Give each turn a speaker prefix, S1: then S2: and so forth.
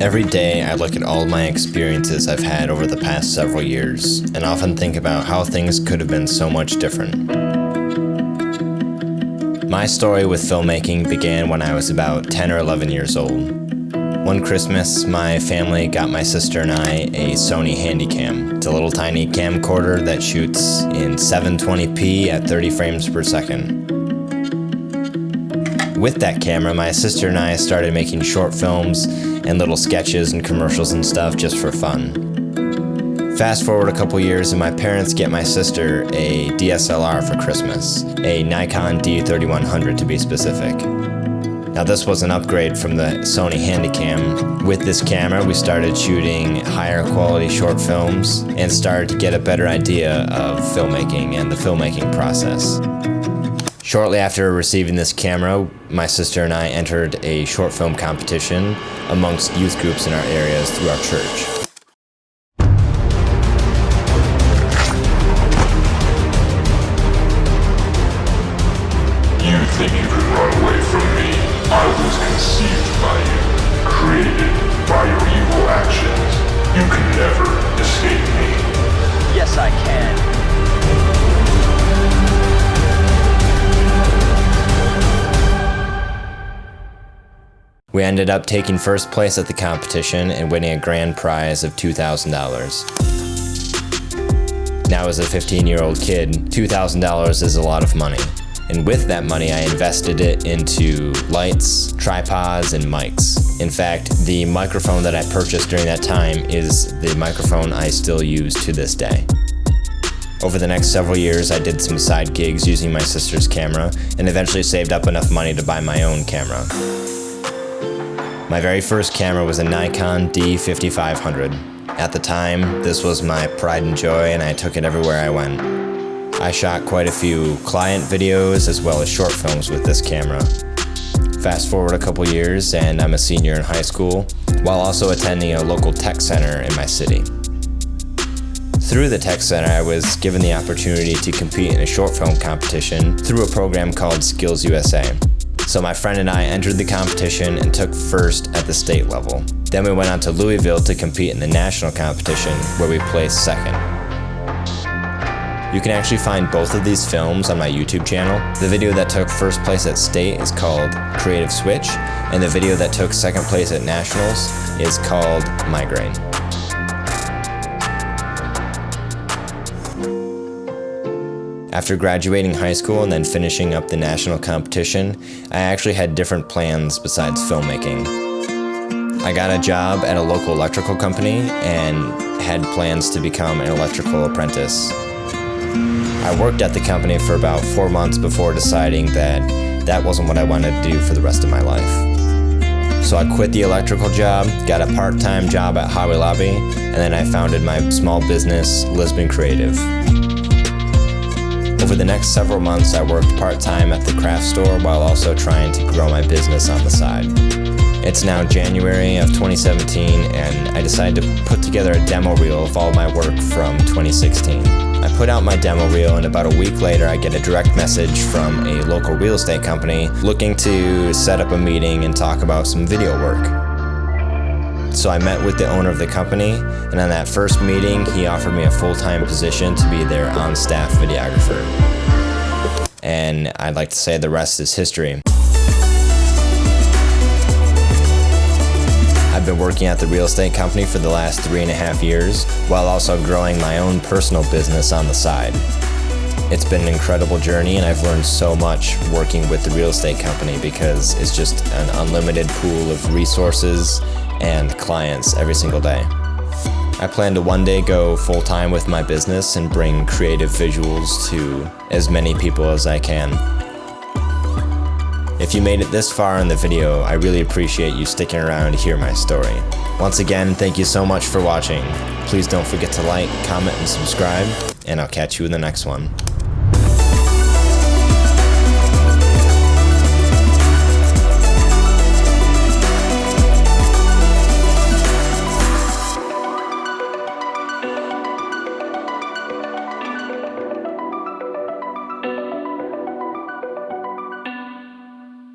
S1: Every day I look at all my experiences I've had over the past several years and often think about how things could have been so much different. My story with filmmaking began when I was about 10 or 11 years old. One Christmas, my family got my sister and I a Sony Handycam. It's a little tiny camcorder that shoots in 720p at 30 frames per second. With that camera, my sister and I started making short films and little sketches and commercials and stuff just for fun. Fast forward a couple years and my parents get my sister a DSLR for Christmas, a Nikon D3100 to be specific. Now this was an upgrade from the Sony Handycam. With this camera, we started shooting higher quality short films and started to get a better idea of filmmaking and the filmmaking process. Shortly after receiving this camera, my sister and I entered a short film competition amongst youth groups in our areas through our church.
S2: You think you could run away from me? I was conceived by you, created by your evil actions. You can never escape me.
S3: Yes, I can.
S1: We ended up taking first place at the competition and winning a grand prize of $2,000. Now as a 15-year-old kid, $2,000 is a lot of money. And with that money, I invested it into lights, tripods, and mics. In fact, the microphone that I purchased during that time is the microphone I still use to this day. Over the next several years, I did some side gigs using my sister's camera and eventually saved up enough money to buy my own camera. My very first camera was a Nikon D5500. At the time, this was my pride and joy, and I took it everywhere I went. I shot quite a few client videos as well as short films with this camera. Fast forward a couple years and I'm a senior in high school while also attending a local tech center in my city. Through the tech center, I was given the opportunity to compete in a short film competition through a program called Skills USA. So my friend and I entered the competition and took first at the state level. Then we went on to Louisville to compete in the national competition where we placed second. You can actually find both of these films on my YouTube channel. The video that took first place at state is called Creative Switch, and the video that took second place at nationals is called Migraine. After graduating high school and then finishing up the national competition, I actually had different plans besides filmmaking. I got a job at a local electrical company and had plans to become an electrical apprentice. I worked at the company for about 4 months before deciding that that wasn't what I wanted to do for the rest of my life. So I quit the electrical job, got a part-time job at Hobby Lobby, and then I founded my small business, Lisbon Creative. Over the next several months, I worked part-time at the craft store while also trying to grow my business on the side. It's now January of 2017, and I decided to put together a demo reel of all my work from 2016. I put out my demo reel, and about a week later I get a direct message from a local real estate company looking to set up a meeting and talk about some video work. So I met with the owner of the company, and on that first meeting he offered me a full-time position to be their on-staff videographer. And I'd like to say the rest is history. I've been working at the real estate company for the last 3.5 years, while also growing my own personal business on the side. It's been an incredible journey, and I've learned so much working with the real estate company because it's just an unlimited pool of resources and clients every single day. I plan to one day go full-time with my business and bring creative visuals to as many people as I can. If you made it this far in the video, I really appreciate you sticking around to hear my story. Once again, thank you so much for watching. Please don't forget to like, comment, and subscribe, and I'll catch you in the next one.